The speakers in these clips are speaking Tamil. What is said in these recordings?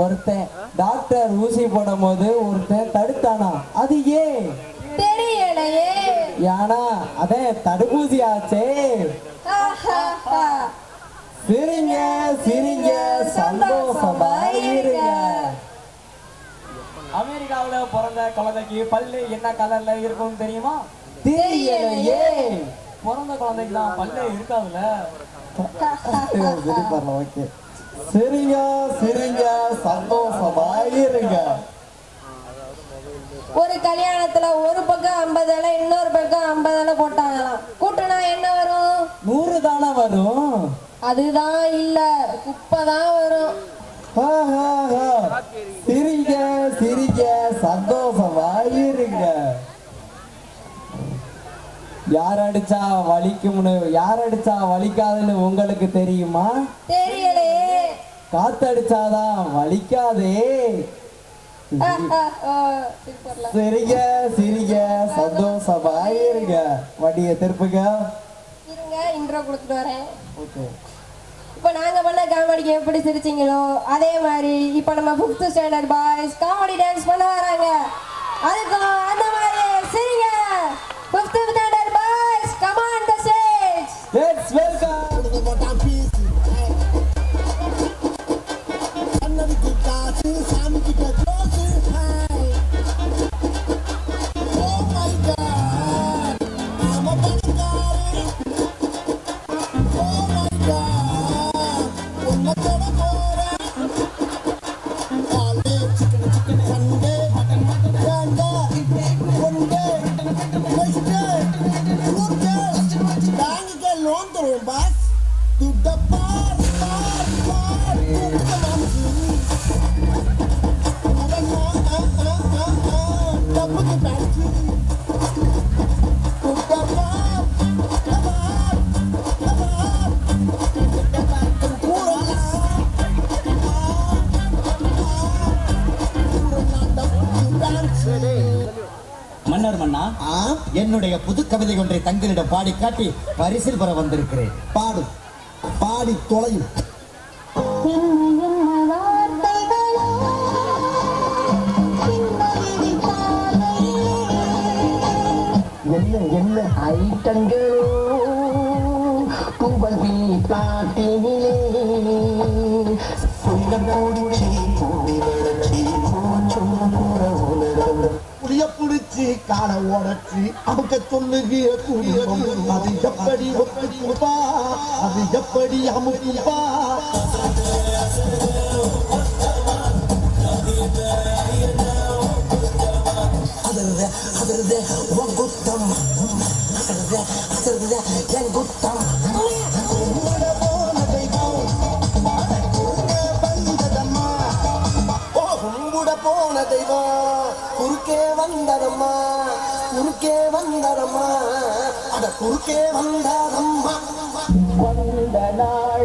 ஒருத்தன் டாக்டர் ஊசி போடும் போது ஒருத்தன் தடுத்தானா, அது ஏன் தெரியலையே. யானா அதே தடுப்பூசி ஆச்சே. சிரிங்க சிரிங்க சந்தோஷமா இருங்க. அமெரிக்காவுல பிறந்த குழந்தைக்கு பல்லு என்ன கலர்ல இருக்கும் தெரியுமா? தெரியலையே. பிறந்த குழந்தைக்கு தான் பல்லு இருக்காதுல்ல. ஓகே, சிரிங்க சிரிங்க சந்தோஷமா இருங்க. ஒரு கல்யாணத்துல ஒரு பக்கம் 50 இலை, இன்னொரு பக்கம் 50 இலை போட்டாங்களாம். கூட்டினா என்ன வரும்? 100 தானே வரும். அதுதான் இல்ல, குப்பை தான் வரும். சிரிங்க சிரிங்க சந்தோஷமா இருங்க. யார் அடிச்சா வலிக்கும்னு, யார் அடிச்சா வலிக்காதுன்னு உங்களுக்கு தெரியுமா? தெரியலையே. காத்தடிச்சாதான் வலிக்காதே. சிரிங்க சிரிங்க சந்தோஷமா இருங்க. வண்டியை திருப்புங்க. இருங்க, இன்ட்ரோ கொடுத்துட்டு வரேன். ஓகே. இப்போ நாங்க பண்ண காமெடிக்கு எப்படி சிரிச்சிங்களோ அதே மாதிரி இப்போ நம்ம 5th standard boys comedy dance பண்ண வராங்க. அதுக்கும் அந்த மாதிரி சிரிங்க. 5th standard boys come on the stage. Let's welcome. சொல்றாரு மன்னா? என்னுடைய புது கவிதை ஒன்றை தங்களிடம் பாடி காட்டி பரிசில் பெற வந்திருக்கிறேன். பாடு, பாடி தொலையும். என்ன என்ன ஐட்டங்களோ கும்பல் பாட்டினிலே புளிய புடிச்சு கால உடச்சு அமுக்க சொல்லுகிற குடும்பம் அது எப்படி ஒப்பா அது எப்படி அமுப்பா அதிர்த உன் குத்தம் அதிர்த என் குத்தம் போன தெய்வம் குறுக்கே வந்ததம்மா குறுக்கே வந்ததம்மா அட குறுக்கே வந்ததம்மா வந்த நாள்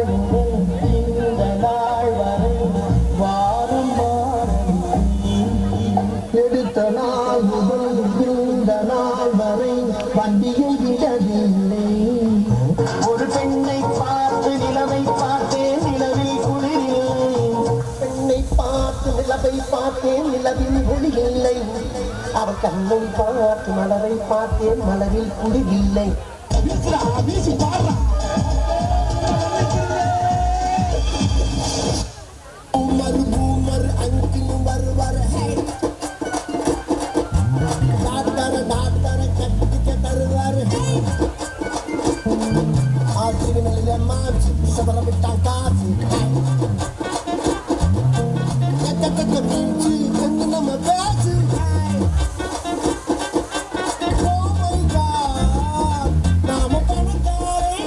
இந்த நாள் வரை வாரம் எடுத்த நாள் முதல் இந்த நாள் வரை வண்டியை விடவில்லை ஒரு பெண்ணை பார்த்து நிலவை பார்த்தேன் நிலவில் குளிரில்லை பெண்ணை பார்த்து நிலவை பார்த்தேன் நிலவில் ஒளியில்லை அவர் கண்ணை பார்த்து மலரை பார்த்தேன் மலரில் குளிரில்லை பூமர் அங்கிலும் வருவார் டாக்டர கட்டிக்க தருவார் ஆசிரியர் மாச்சு சபர விட்டான் காசு நம்ம பேசு நாம பணக்காரே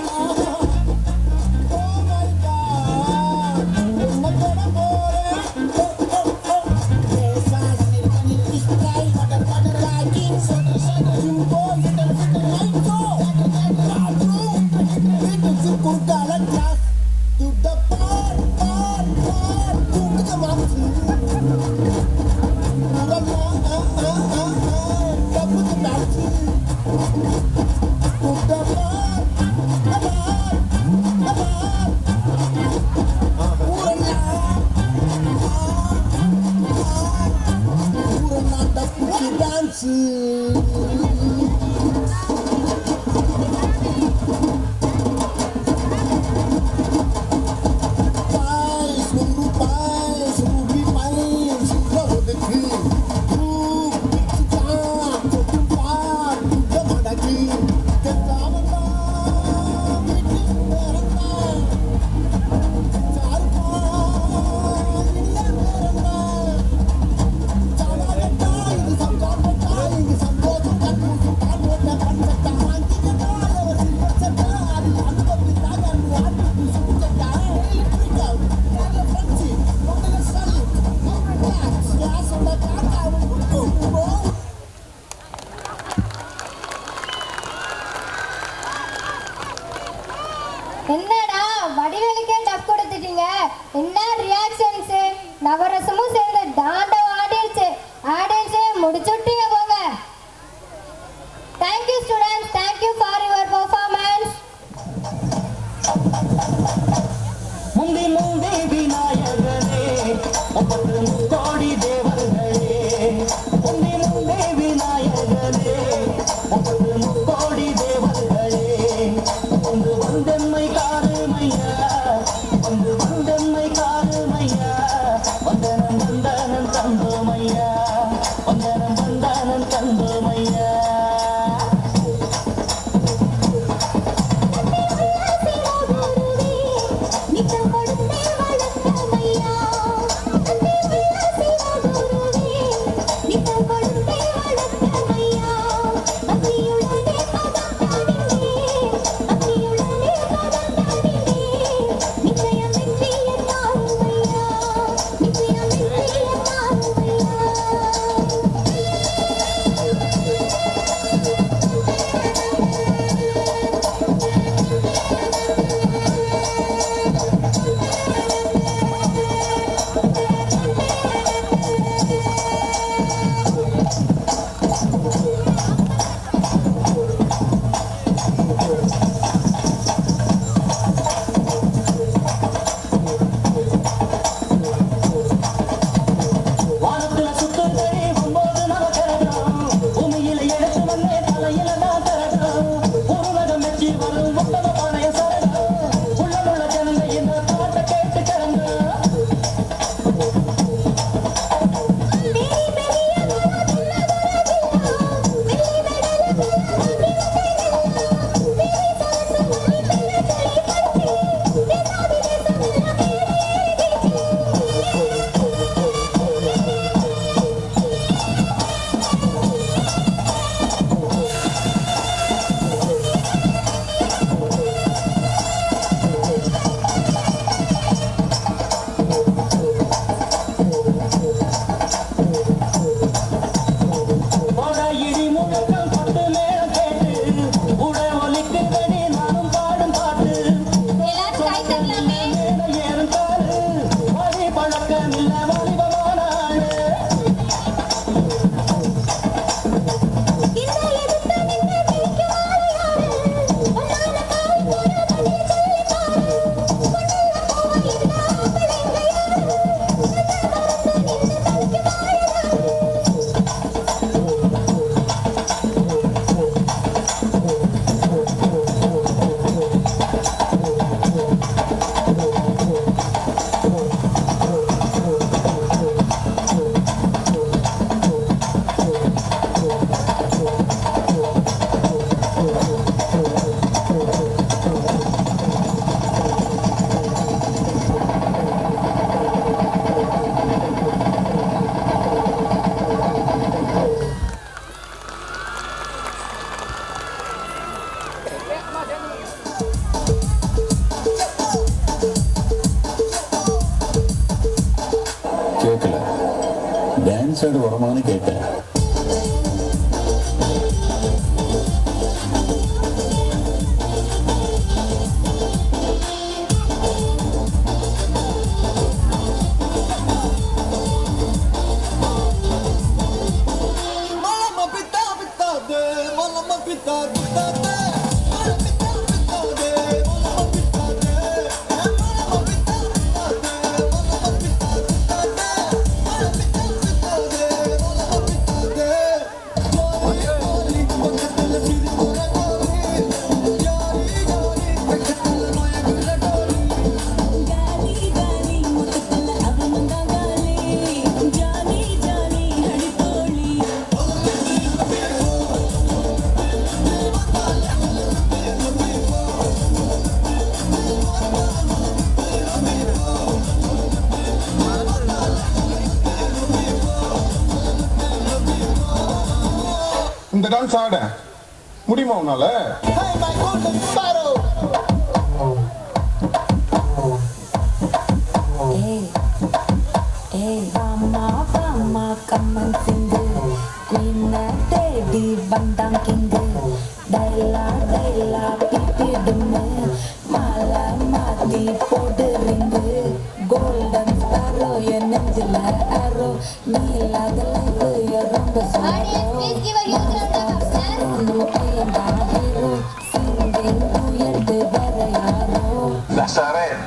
என்னடா வடிவேலுக்கே டப் கொடுத்துட்டீங்க. என்ன ரியாக்ஷன்ஸ்? நவரசமும் சேர்ந்து தாண்டவம் ஆடிடுச்சு. ஆடியன்ஸே முடிச்சுட்டீங்க போங்க. Thank you students, thank you for your performance. முந்தி முந்தி விநாயகனே ஒவ்வொரு கோடி தேவர்களே முந்தி முந்தி விநாயகனே ஒவ்வொரு கோடி தேவர்களே ஒன்று வந்தெம்மை காருமையா ஒன்று வந்தெம்மை காருமையா வந்தனம் வந்தனம் தந்தோமையா வந்தனம் வந்தனம் தந்தோமையா டான்ஸ் ஆடு வருமானு கேட்டேன். இந்த டான்ஸ் ஆட முடியுமா உன்னால?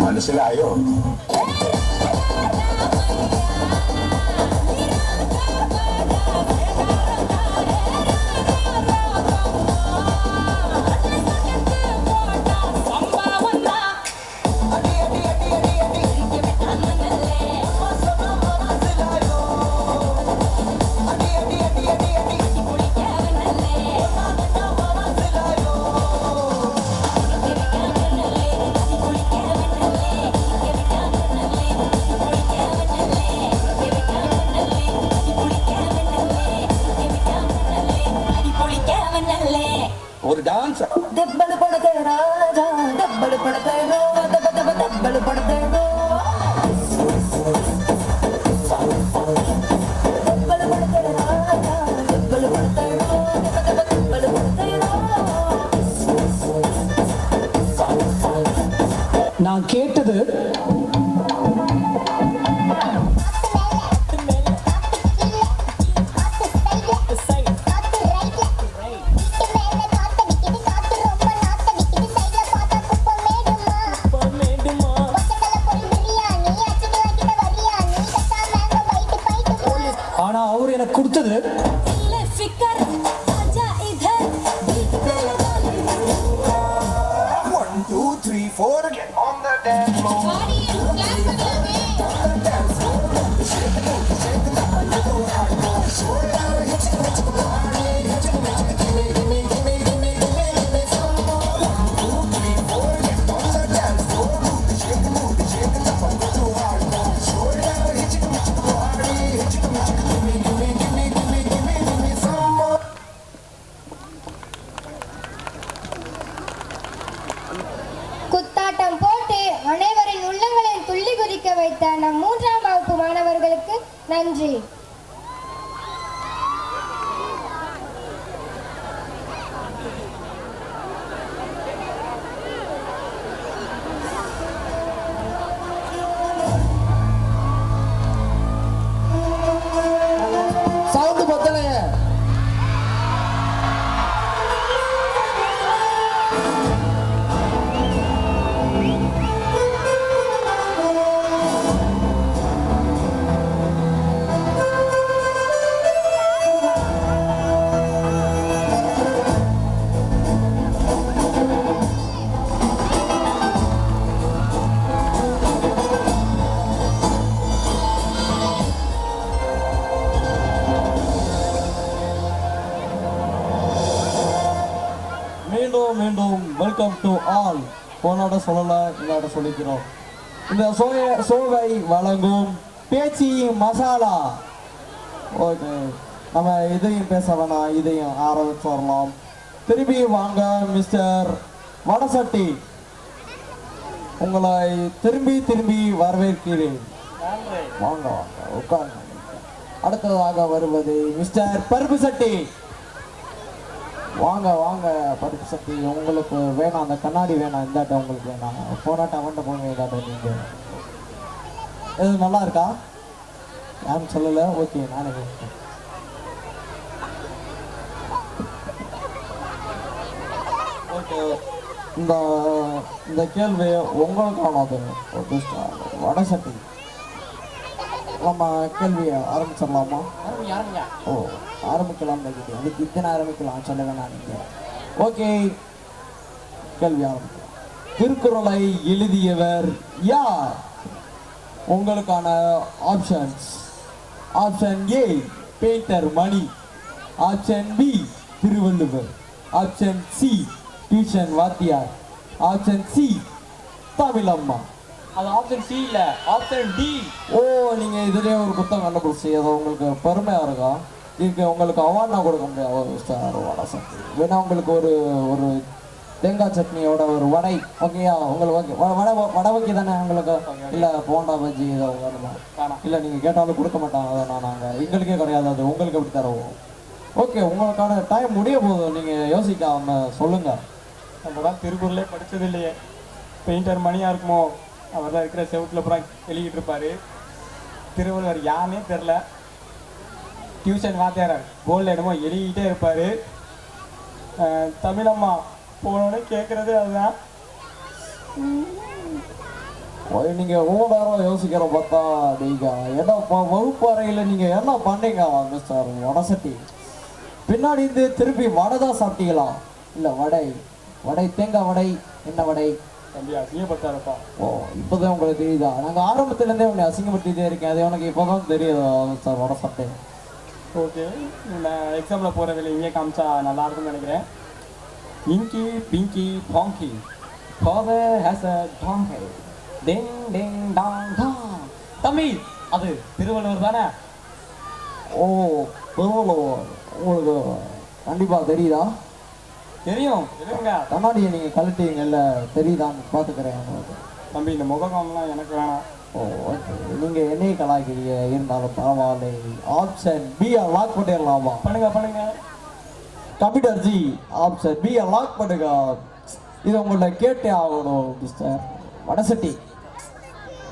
മനസ്സിലായോ? ஒரு டான்ஸ் டப்பல் படதே ராஜா டப்பல் படதே ரோ டப்பல் படதே ரோ டப்பல் படதே ராஜா டப்பல் படதே ரோ டப்பல் படதே ரோ. நான் கேட்டது ஆனா அவர் எனக்கு கொடுத்தது குத்தாட்டம் போட்டு அனைவரின் உள்ளங்களில் துள்ளி குதிக்க வைத்த நம் 3ஆம் வகுப்பு மாணவர்களுக்கு நன்றி. சவுண்ட் பத்தலையே. மீண்டும் வெல்கம் டு ஆல். போனோட சொல்லல இதோட சொல்லிக்கிறோம். இந்த சோவை வழங்கும் பேச்சி மசாலா. ஓகே, நம்ம இதையும் பேச வேணாம், இதையும் ஆரம்பிச்சு வரலாம். திரும்பி வாங்க மிஸ்டர் வடசட்டி, உங்களை திரும்பி வரவேற்கிறேன். வாங்க வாங்க உட்காருங்க. அடுத்ததாக வருவது மிஸ்டர் பருப்பு சட்டி. வாங்க வாங்க பருப்பு சட்டி, உங்களுக்கு வேணாம் அந்த கண்ணாடி வேணாம், இந்தாட்ட உங்களுக்கு வேணாம். போனாட்ட அவன்கிட்ட போங்க, இதாட்ட நீங்க. இது நல்லா இருக்கா? யாரும் சொல்லலை. ஓகே, நானே ஓகே. இந்த இந்த கேள்வி உங்களுக்கானது. வடை சட்டி, நம்ம கேள்வியை ஆரம்பிச்சிடலாமா? ஓ, ஆரம்பிக்கலாம். அதுக்கு இத்தனை ஆரம்பிக்கலாம் சொல்ல வேணாம் நீங்கள். ஓகே, கேள்வி ஆரம்பிக்கலாம். திருக்குறளை எழுதியவர் யார்? உங்களுக்கான options: option A painter Mani, option B Thiruvalluvar, option C tuition வாத்தியார், ஆப்ஷன் சி தமிழம்மா. அது ஆப்ஷன் சி இல்ல, ஆப்ஷன் டி. ஓ, நீங்க இதுலயே ஒரு புத்தகம் கண்டுபிடிச்சி அது உங்களுக்கு பெருமையா இருக்கா? இதுக்கு உங்களுக்கு அவார்ட்னா கொடுக்க முடியாது சார். வடை சட்டி வேணா உங்களுக்கு ஒரு ஒரு தேங்காய் சட்னியோட ஒரு வடை ஓகேயா? உங்களுக்கு ஓகே, வடை வடை ஓகே தானே உங்களுக்கு? இல்லை போண்டா பஜ்ஜி ஏதோ வேணுமா? இல்லை நீங்கள் கேட்டாலும் கொடுக்க மாட்டாங்க. அதை நாங்கள் எங்களுக்கே கிடையாது, அது உங்களுக்கு எப்படி தருவோம். ஓகே, உங்களுக்கான டைம் முடிய போதும், நீங்கள் யோசிக்காம சொல்லுங்கள். நம்ம தான் திருக்குறளே படித்தது இல்லையே. பெயிண்டர் மணியாக இருக்குமோ? அவர் தான் இருக்கிற செவத்தில் பூரா எழுதிட்டு இருப்பார். திருவள்ளுவர் யாருன்னே தெரில. டியூஷன் வாத்தியார் போர்டில் என்னமோ எழுதிக்கிட்டே இருப்பார். தமிழம்மா போனோடனே கேட்குறது அதுதான். நீங்கள் ரொம்ப நேரம் யோசிக்கிற பார்த்தா நீங்கள் என்ன வகுப்பு அறையில் நீங்கள் என்ன பண்ணீங்க மிஸ்டர் வடை சட்டி? பின்னாடி இருந்து திருப்பி வடை தான் சாப்பிட்டீங்களா? இல்லை வடை வடை தேங்காய் வடை என்ன வடை? தம்பி அசிங்கப்பட்டாரப்பா. ஓ, இப்போதான் உங்களுக்கு தெரியுதா? நாங்கள் ஆரம்பத்துலேருந்தே உன்னை அசிங்கப்படுத்திட்டே இருக்கேன், அது உனக்கு இப்போ தான் தெரியுதா சார் வடை சாப்பிட்டேன்? ஓகே, நான் எக்ஸாமில் போகிற வேலை இங்கே காமிச்சா நல்லா இருக்கும்னு நினைக்கிறேன். இங்கி Pinki பாங்கி Father has a donkey. Ding ding dong dong. தம்பி, அது திருவள்ளுவர் தானே? ஓ, திருவள்ளுவர் உங்களுக்கு கண்டிப்பாக தெரியுதா? தெரியும், தெரியுங்க. கண்ணாடியை நீங்கள் கழட்டிங்கல்ல, தெரியுதான்னு பார்த்துக்கிறேன் உங்களுக்கு. தம்பி, இந்த முகம்லாம் எனக்கு வேணாம். ஓ, ஓகே, நீங்கள் என்னையை கலாய்க்கிறீங்க, இருந்தாலும் பரவாயில்லை. ஆப்ஷன் பி லாக் பண்ணிடலாமா? பண்ணுங்க. Computer ji, option B lock பண்ணுங்க. இது உங்கள்ட்ட கேட்டே ஆகணும் மிஸ்டர் வடை சட்டி.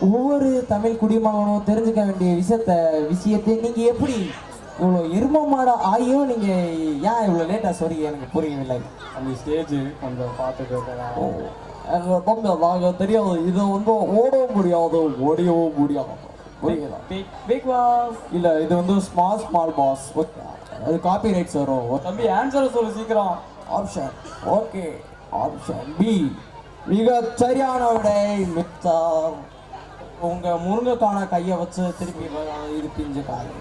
ஒவ்வொரு தமிழ் குடிமகனும் தெரிஞ்சுக்க வேண்டிய விஷயத்தை நீங்கள் எப்படி இவ்வளோ இருமமாட ஆகியும் நீங்கள் ஏன் இவ்வளோ லேட்டாக சொல்றீங்க எனக்கு புரியவில்லை. அந்த ஸ்டேஜ் கொஞ்சம் பார்த்துட்டு நாங்கள் தெரியாது, இதை வந்து ஓடவும் முடியாது ஓடியவும் முடியாது. புரியுதா? இல்லை, இது வந்து ஸ்மால் பாஸ், அது காப்பி ரைட்ஸ் வரும். தம்பி, ஆன்சரை சொல்லு சீக்கிரம். ஆப்ஷன் ஓகே, ஆப்ஷன் பி மிக சரியான விடை மிஸ்டர். உங்கள் முருங்கைக்கான கையை வச்சு திருப்பி இது பிஞ்சு காய்.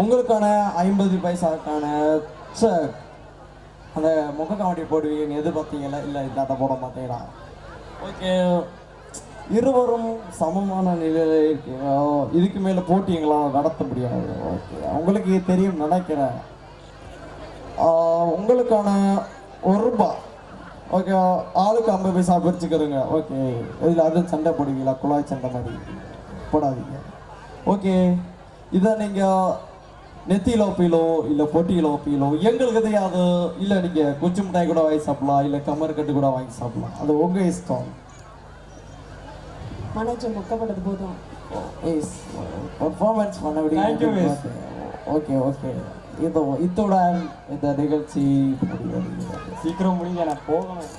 உங்களுக்கான 50 பைசாக்கான செக். அந்த முக காமெடி போடுவீங்கன்னு எதிர்பார்த்தீங்களா? இல்லை, இதாட்ட போட மாட்டீங்களா? ஓகே, இருவரும் சமமான நிலையில் இருக்கீங்க. இதுக்கு மேலே போட்டிங்களா நடத்த முடியாது. ஓகே, உங்களுக்கு தெரியும் நினைக்கிறேன். உங்களுக்கான ₹1. ஓகே, ஆளுக்கு 50 பைசா பிரிச்சுக்கிறோங்க. ஓகே, இதில் அது சண்டை போடுவீங்களா? குழாய் சண்டை மாதிரி போடாதீங்க. ஓகே, இதை நீங்கள் நெத்தியில் ஒப்பிலோ இல்லை பொட்டியில் ஒப்பிலோ எங்களுக்கு தெரியாது. இல்லை, நீங்கள் குச்சி மிட்டாய் கூட வாங்கி சாப்பிடலாம், இல்லை கம்மர் கட்டு கூட வாங்கி சாப்பிடலாம், அது உங்கள் இஷ்டம். மனோஜ் முக்கப்பட்டது போதும். பர்ஃபார்மன்ஸ் பண்ண விடுங்க. ஓகே ஓகே, இத்துடன் இந்த நிகழ்ச்சி முடிவடைகிறது. சீக்கிரம் முடிங்க, நான் போகணும்.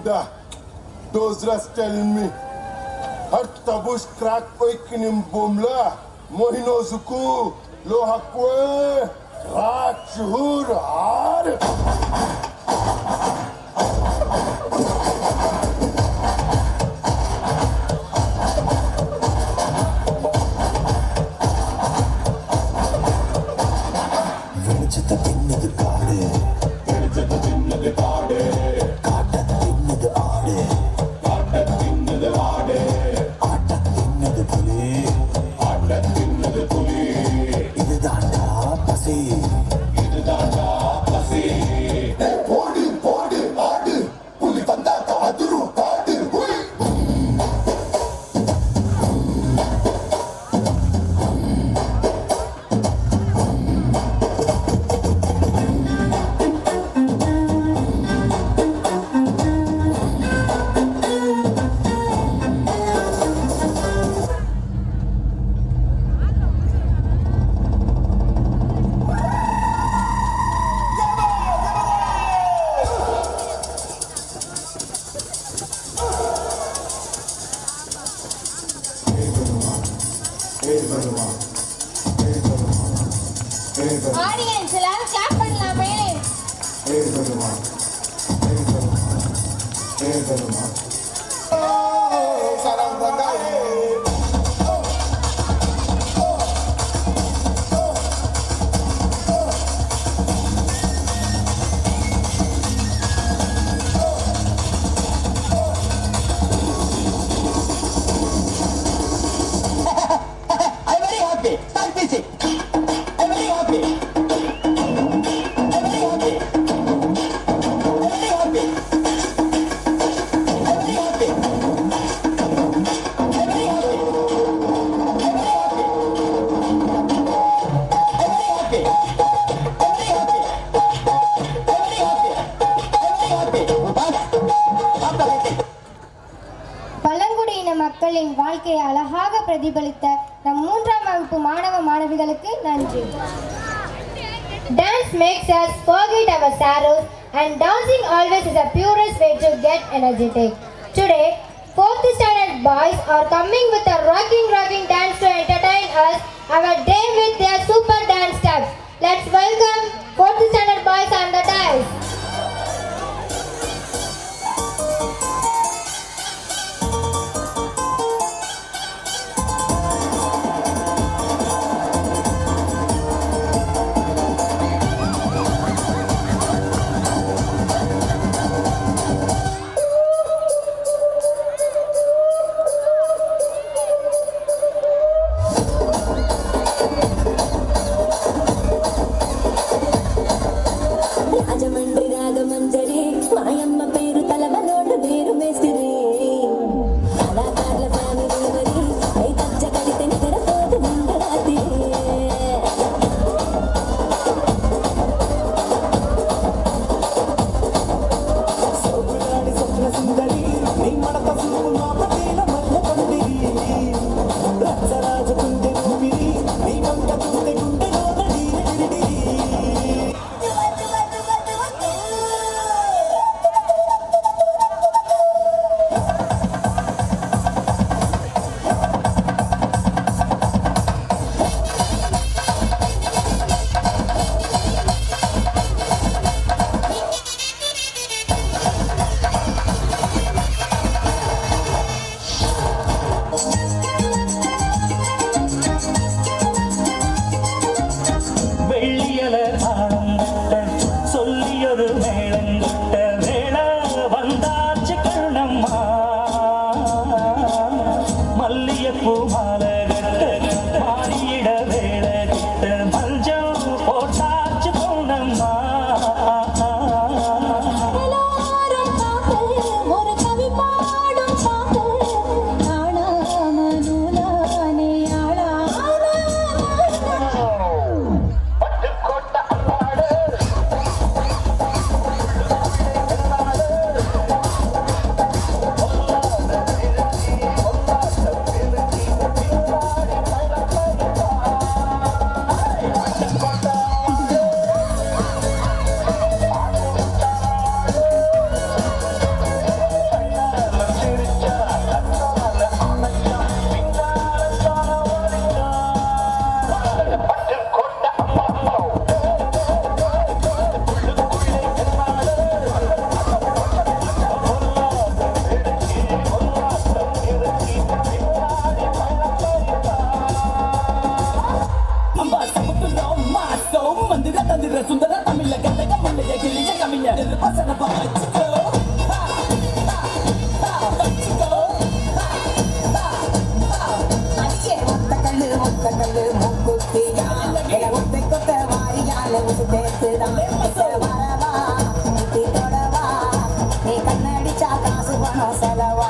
Buddha. Those rest telling me. Harta bush crack oikinim bomla. Mohino zuku. Lohakwe. Rak shuhur har. வெளிச்சத்தை தின்னது காடு காட்ட தின்னது ஆடு ஆட்ட தின்னது புலி இதுதாண்டா பசி போடு போடு ஆடு புலி வந்தாக்க அதிரும் காடு ஆடியன்ஸ் எல்லாரும் கிளாப் பண்ணலாமே. I'm very happy. Start teaching. I'm very happy. I'm very happy. I'm very happy. I'm very happy. I'm very happy. பழங்குடியின மக்களின் வாழ்க்கையை அழகாக பிரதிபலித்த நம் 3ஆம் வகுப்பு மாணவ மாணவிகளுக்கு நன்றி. Dance makes us forget our sorrows and dancing always is the purest way to get energetic. Today, 4th standard boys are coming with a rocking dance to entertain us our day with their super dance steps. Let's welcome 4th standard boys on the dais. நீ கண்ணடிச்சா காசு பணம் செலவா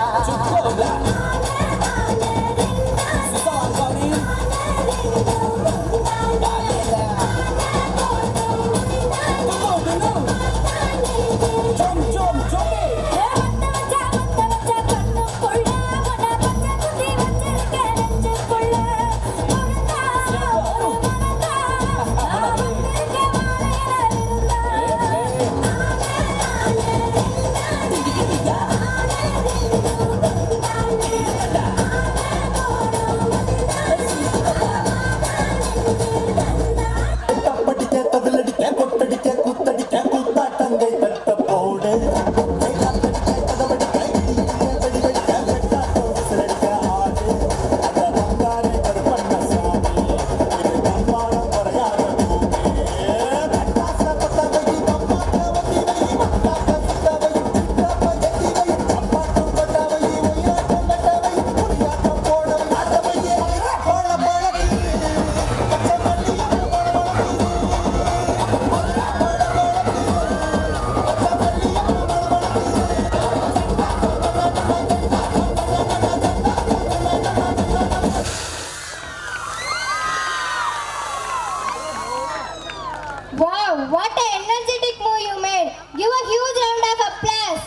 Wow, what an energetic move you made. Give a huge round of applause.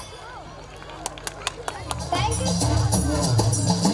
Thank you.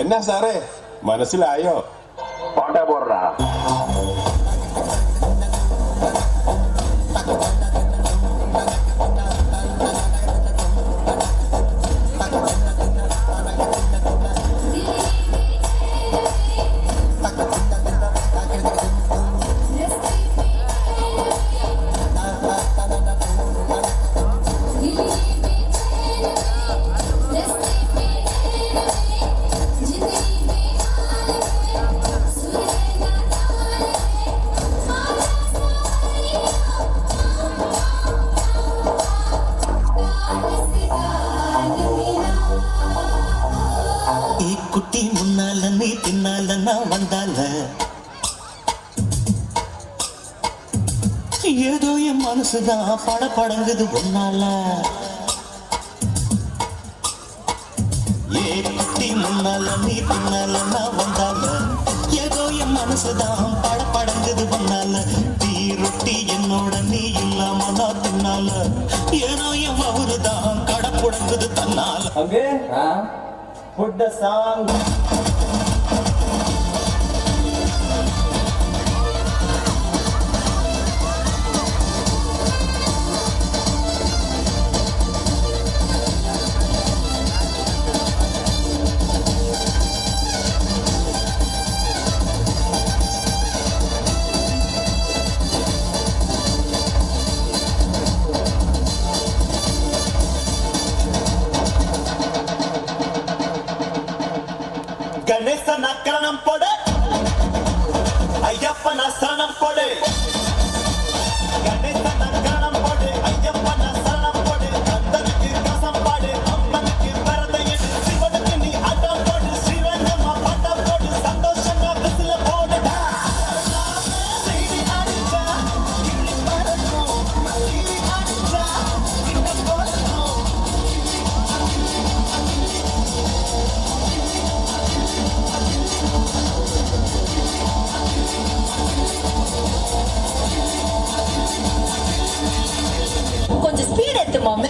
എന്നാ സാറേ മനസ്സിലായോ? പാട്ടാ പോടാ. குட்டி முன்னால நீ பின்னால நான் வந்தால ஏதோ என் மனசுதான் படங்குது ஒன்னால ஏ குட்டி முன்னால நீ பின்னால நான் வந்தால ஏதோ என் மனசுதான் படங்குது ஒன்னால தீ ரொட்டி என்னோட நீ இல்லாம நான் பின்னால ஏனோ என் அவருதான் கடப்புடங்குது தன்னால அங்கே put the song. கணேச மாமே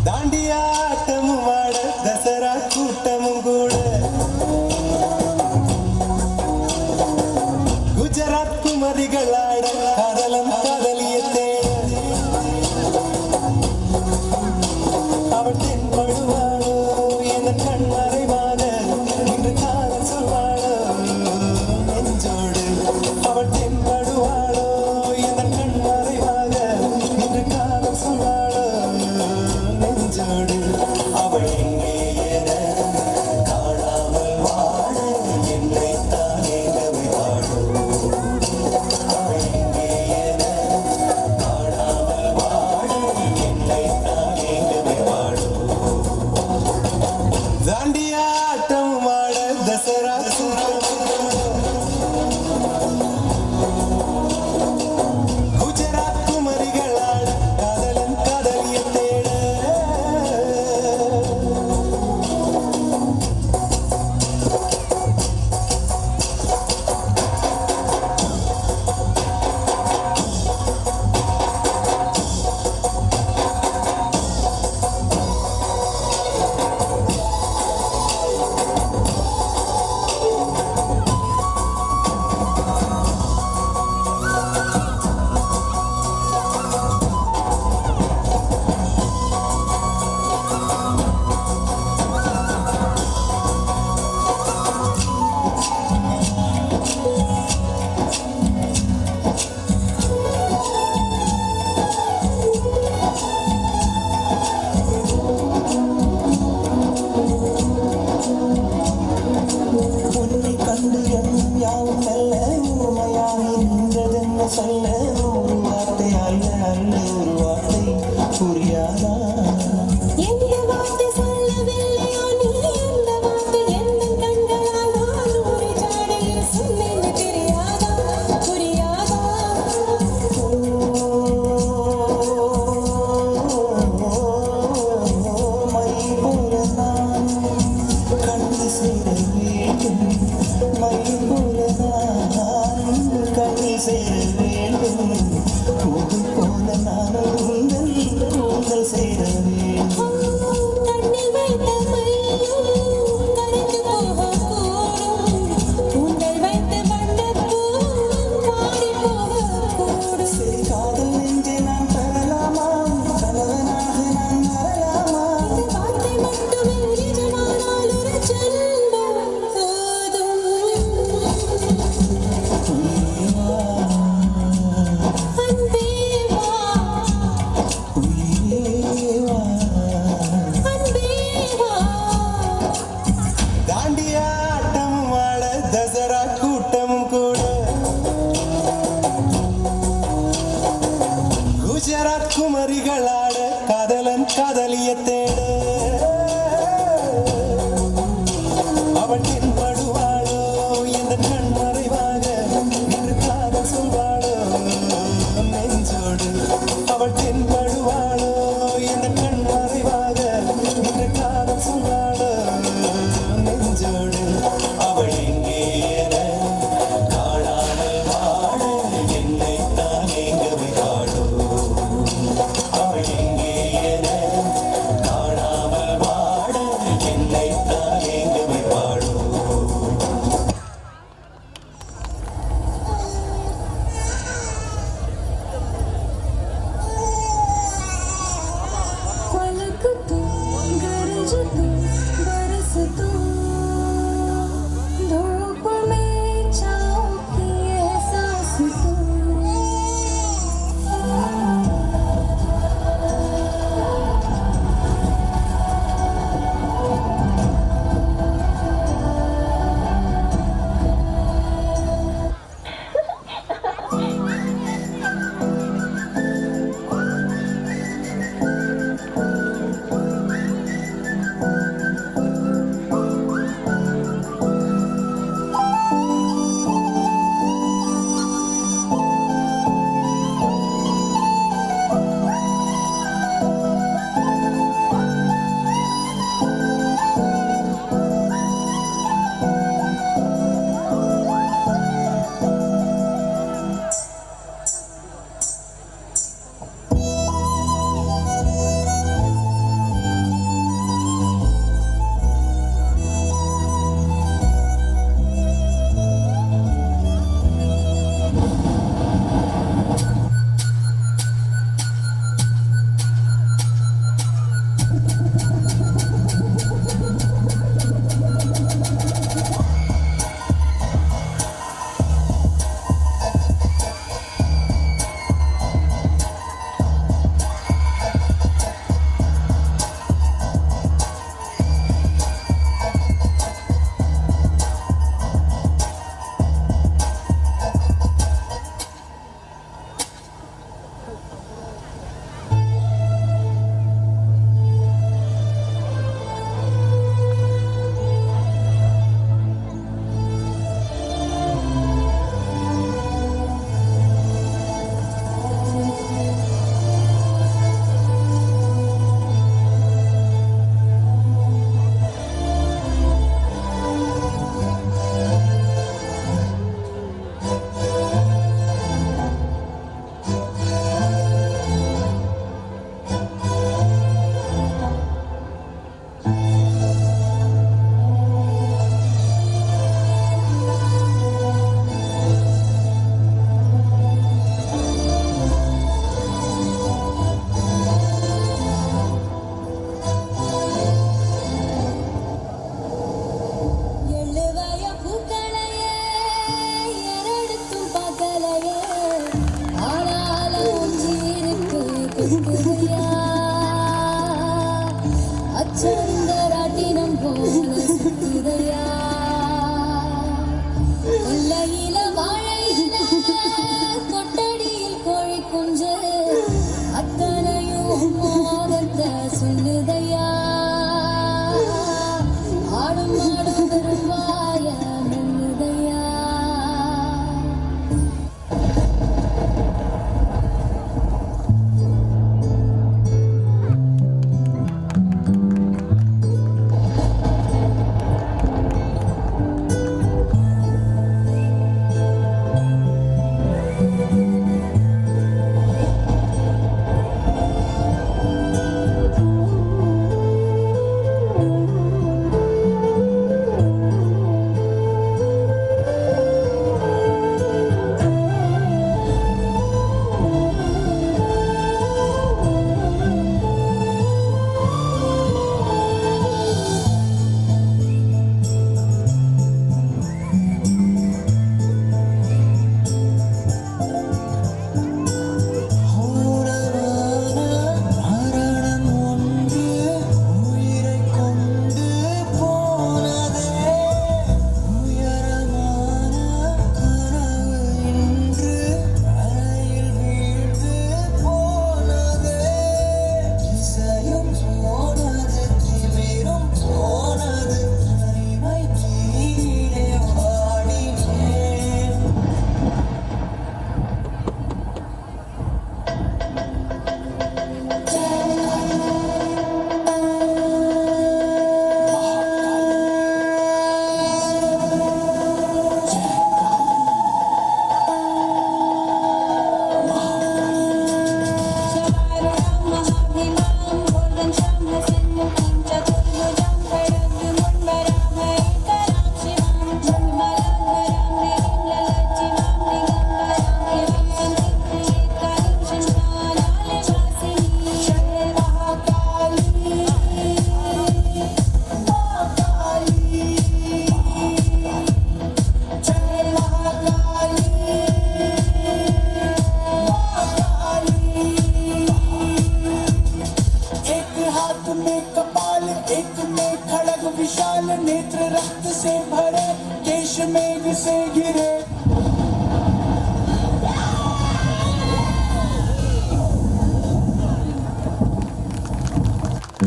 தாண்டியாட்டமும் ஆட தசரா கூட்டமும் கூட குஜராத் குமரிகள் ஆட காதலம் காதலிய தேட அவள் தென்படுவாளோ என கண் மறைவாக இன்று காதல் சொல்வாளோ நெஞ்சோடு அவள் தென்படுவாளோ என கண் மறைவாக இன்று காதல் சொல்வாளோ நெஞ்சோடு அவள் எங்கே என காணாமல் வாழ என்னை தானே வாழோ அவள் எங்கே என காணாமல் வாழ என்னை தானே வாழோ தாண்டியாட்டம் வாழ தசரா குஜராத் குமரிகளால் காதலன் காதலிய தேட உன்னை கண்டு எண்ணம் யாவும் அல்ல ஊமையாக நின்றதென்ன சொல்ல ஒரு வார்த்தை அல்ல அல்ல ஒரு வார்த்தை புரியாதா எந்த வார்த்தை சொல்லவில்லையோ நீ அந்த வார்த்தை எந்த கண்களால் நான் ஒரு ஜாடையில் சொன்னேன்னு தெரியாதா புரியாதா மை போல நான் கண்டு சேர வேண்டும் மை போல நான் கண்டு சேர வேண்டும் கூந்தல் போல நான் உங்கள் கூந்தல் சேர வேண்டும் கண்ணில் வைத்த மையும் கரைந்து போகக்கூடும் கூந்தல் வைத்த வண்ணப்பூ மாறி போகக்கூடும் சரி காதல் நெஞ்சை நான் பெறலாமா கணவனாக நான் வரலாமா இந்த வார்த்தை மட்டுமே நிஜமானால் ஒரு ஜென்மம் போதும் அன்பே வா உயிரே வா அன்பே வா தாண்டியாட்டமும் ஆட தசரா கூட்டமும் கூட குஜராத் குமரிகள் ஆட காதலன் காதலிய தேட அவள் தென்படுவாளோ எந்த கண் மறைவாக இன்று காதல் சொல்வாளோ நெஞ்சோடு அவள் தென்படுவாளோ எந்த கண் மறைவாக இன்று காதல் சொல்வாளோ நெஞ்சோடு அவள் எங்கே என காணாமல் வாழ என்னை தானே வாழோ அவள் சுத்துதையா அச்சருந்த ராட்டினம் போல சுத்துதையா கொல்லையில வாழையில கொட்டடியில் கோழி குஞ்சு அத்தனையும் மோகத்தை சொல்லுதையா ஆடும் ஆடும் வருவாய மெல்லுதையா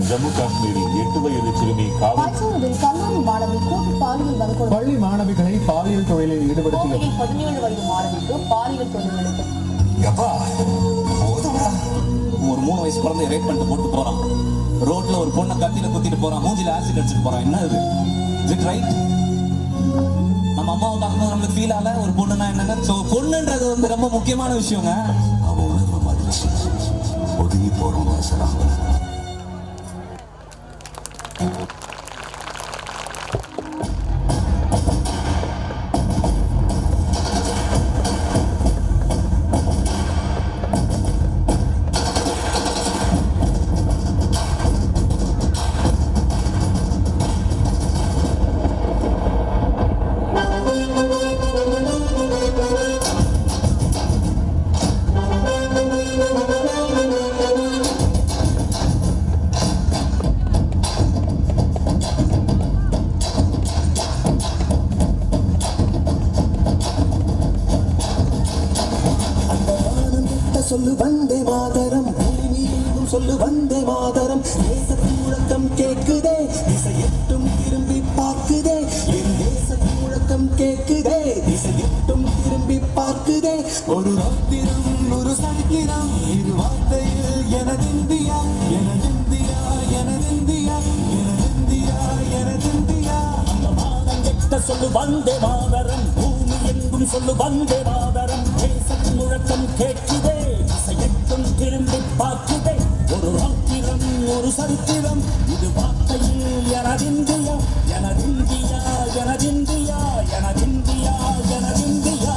ஜம்மு காஷ்மீரில் 8 வயது சிறுமி மைசூருவில் கல்லூரி மாணவி கூட்டு பாலியல் வன்கொடுமை. பள்ளி மாணவிகளை பாலியல் தொழிலில் ஈடுபடுத்தியது. 17 வயது மாணவிக்கு பாலியல் தொழில் ஒரு 3 வயசு குழந்தைய ரேப் பண்ணிட்டு போட்டு போறான். ரோட்ல ஒரு பொண்ணை கத்தியில குத்திட்டு போறான். மூஞ்சில ஆசிட் அடிச்சுட்டு போறான். என்ன இது? Is it right? நம்ம அம்மாவை பார்க்கும்போது நம்மளுக்கு ஃபீல் ஆகல ஒரு பொண்ணுன்னா என்னங்க? ஸோ பொண்ணுன்றது வந்து ரொம்ப முக்கியமான விஷயங்க. அவ உணர்வு மதிச்சு ஒதுங்கி போறோம் அவசரம். சொல்லு வந்தே மாதரம், பூமியெங்கும் சொல்லு வந்தே மாதரம். தேசத்தின் முழக்கம் கேட்குதே, திசையெட்டும் திரும்பி பார்க்குதே. என் தேசத்தின் முழக்கம் கேட்குதே, திசையெட்டும் திரும்பி பார்க்குதே. ஒரு ராத்திரம் ஒரு சரித்திரம், இது வார்த்தையில் எனதிந்தியா, எனதிந்தியா, எனதிந்தியா, எனதிந்தியா, எனதிந்தியா. அந்த மானம் கெட்ட சொல்லு வந்தே மாதரம், பூமி எங்கும் சொல்லு வந்தே மாதரம். தேசத்தின் முழக்கம் கேட்குதே, திசையெட்டும் திரும்பி பார்க்குதே. ஒரு ராத்திரம் ஒரு சரித்திரம், இது வார்த்தையில் எனதிந்தியா, எனதிந்தியா, எனதிந்தியா, எனதிந்தியா, எனதிந்தியா.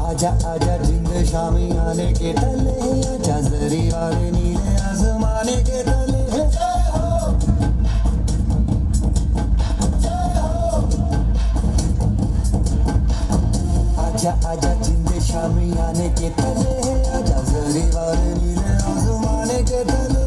आजा आजा जिंद शामी आने के तले आजा जरी वाले नीले आसमाने के तले आजा आजा जिंद शामी आने के तले आजा जरी वाले नीले आसमाने के तले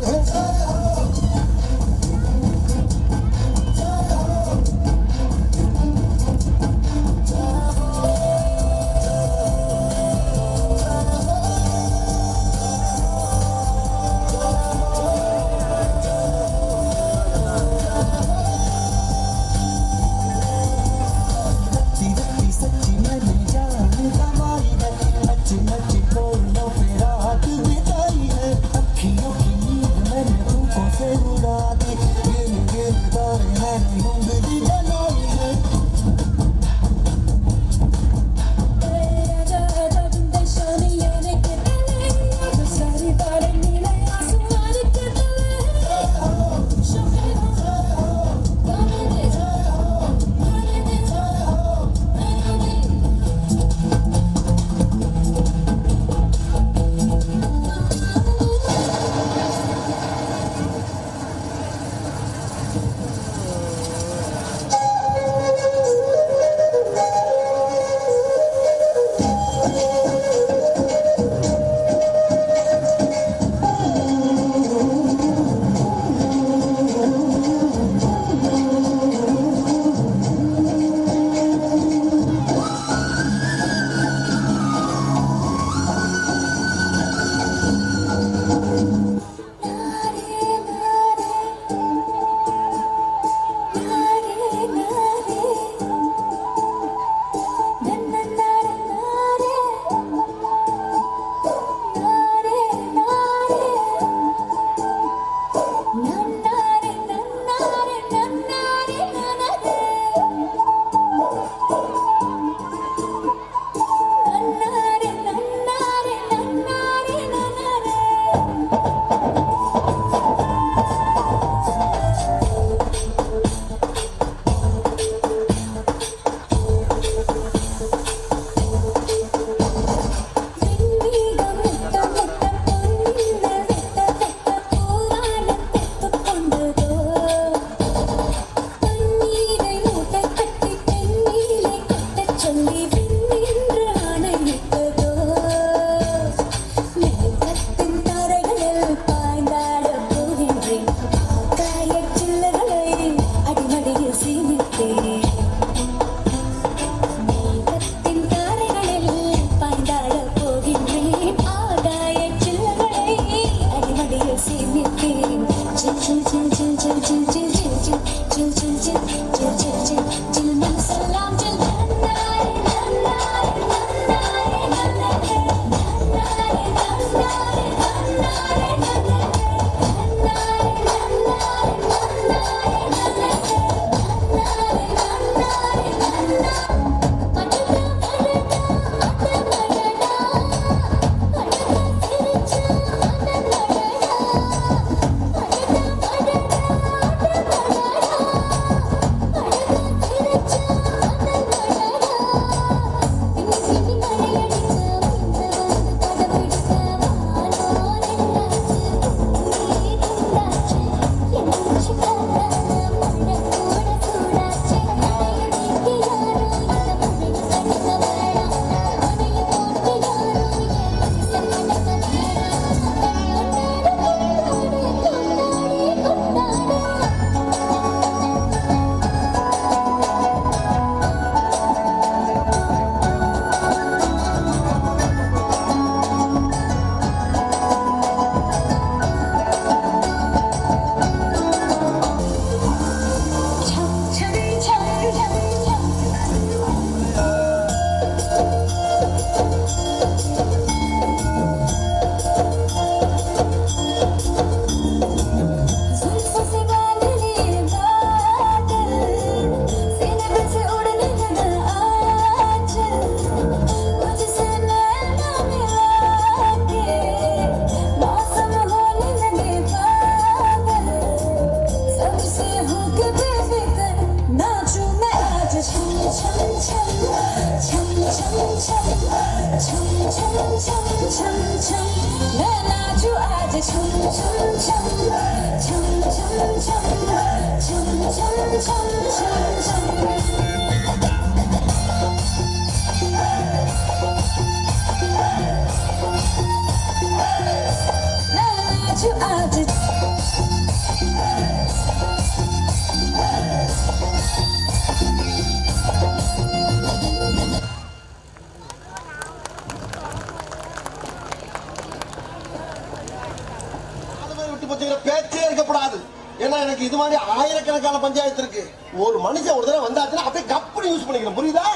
பேச்சே இருக்கப்படாது. ஏன்னா எனக்கு இது மாதிரி ஆயிரக்கணக்கான பஞ்சாயத்து இருக்கு. ஒரு மனுஷன் ஒரு தடவை வந்தாச்சுன்னா அப்படியே கப்படி யூஸ் பண்ணிக்கணும். புரியுதா?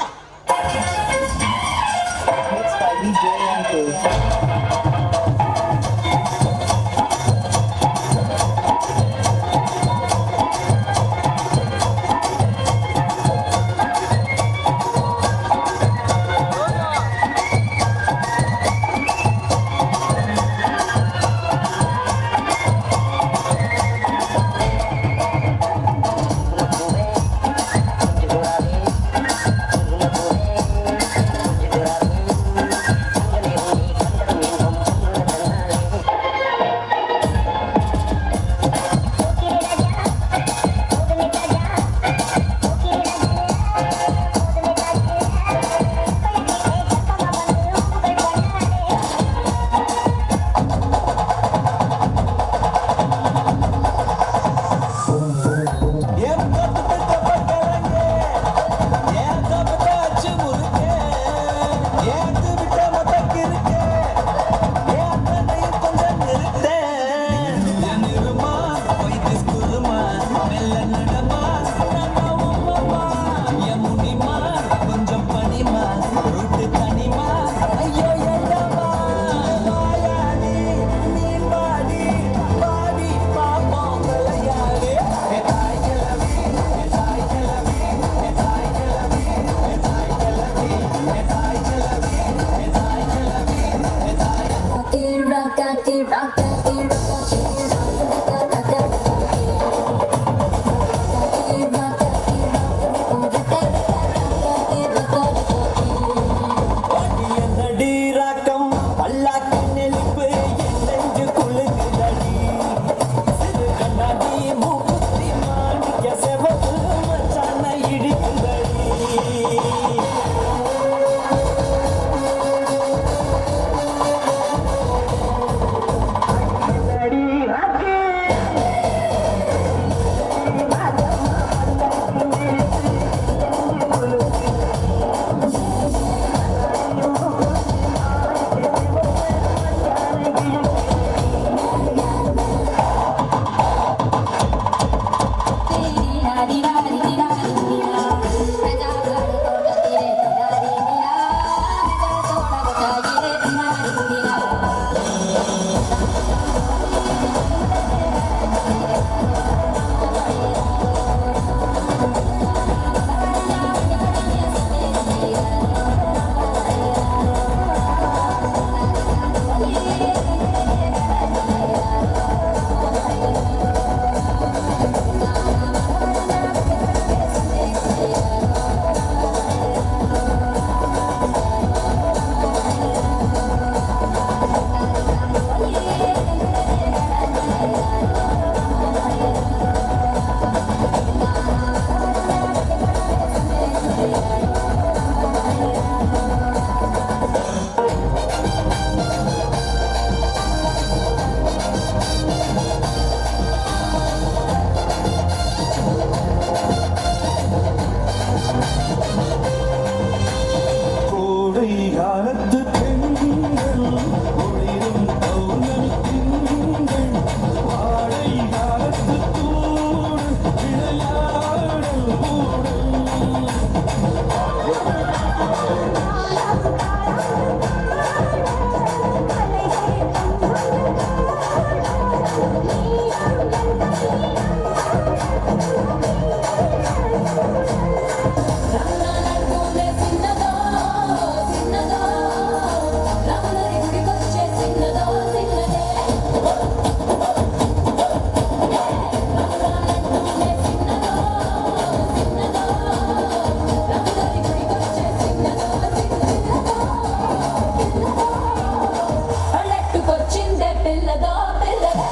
పిల్లదో పిల్లదో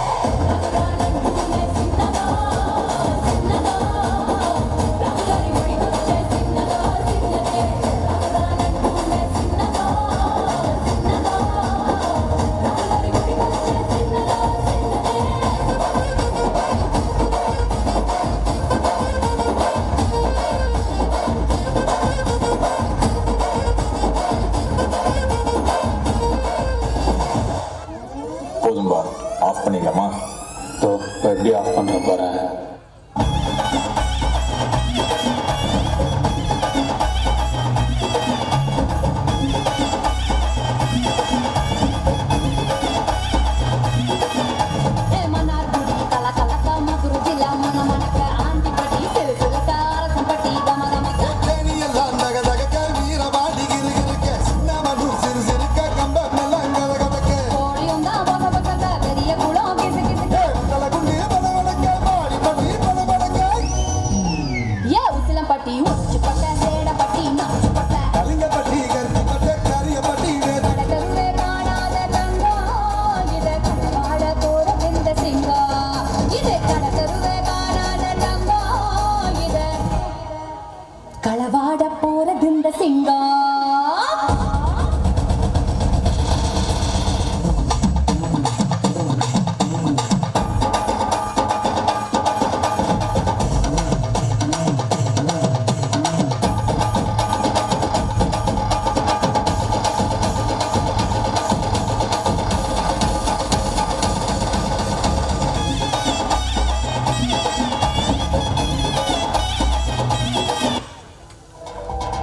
எப்படி ஆஃப் பண்ண போறேன்